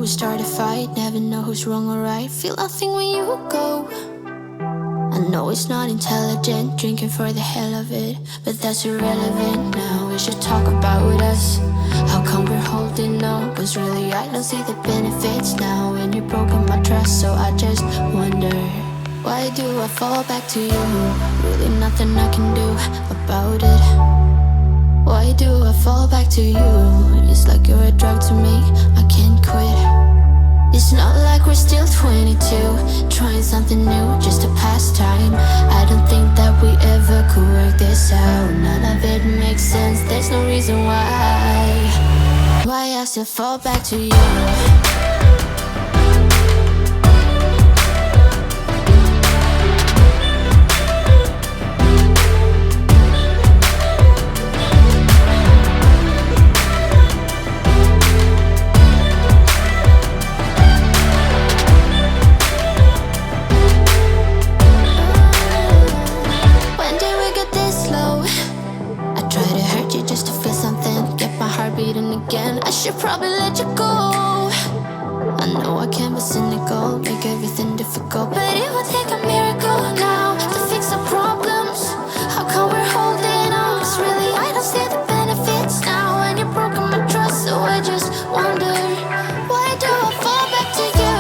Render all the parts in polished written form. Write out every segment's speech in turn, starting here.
we start a fight, never know who's wrong or right. Feel nothing when you go. I know it's not intelligent, drinking for the hell of it, but that's irrelevant now. We should talk about us. How come we're holding on? Cause really I don't see the benefits now. And you've broken my trust, so I just wonder, why do I fall back to you? Really nothing I can do about it. Why do I fall back to you? It's like you're a drug to me, I can't quit. It's not like we're still 22, trying something new, just to pass time. I don't think that we ever could work this out. None of it makes sense, there's no reason why I still fall back to you. I should probably let you go. I know I can be cynical, make everything difficult, but it would take a miracle now to fix our problems. How come we're holding on? Cause really I don't see the benefits now. And you've broken my trust, so I just wonder, why do I fall back to you?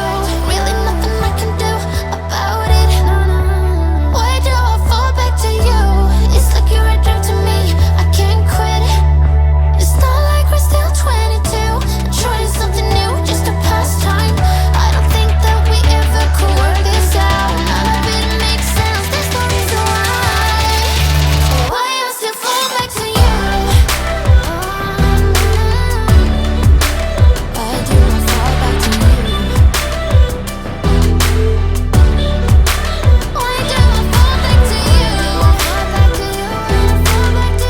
Really nothing I can do about it. Why do I fall back to you? It's like you're a drug to me, I can't quit. It's not like we're still 22, trying something new just to pass time. I don't think that we ever could work this out. None of it makes sense, there's no reason why I still fall back to you. Why do I fall back to you? Why do I fall back to you? Fall back to you, fall back to you.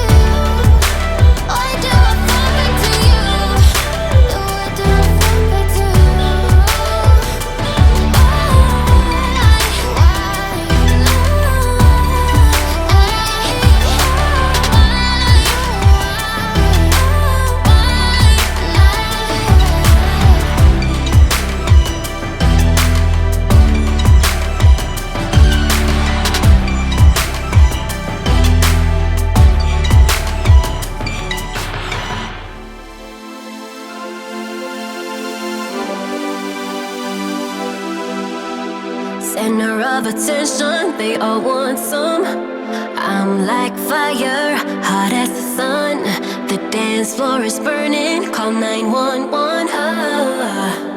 Why do I fall back to you? Why do I fall back to you? Center of attention, they all want some. I'm like fire, hot as the sun. The dance floor is burning, call 911.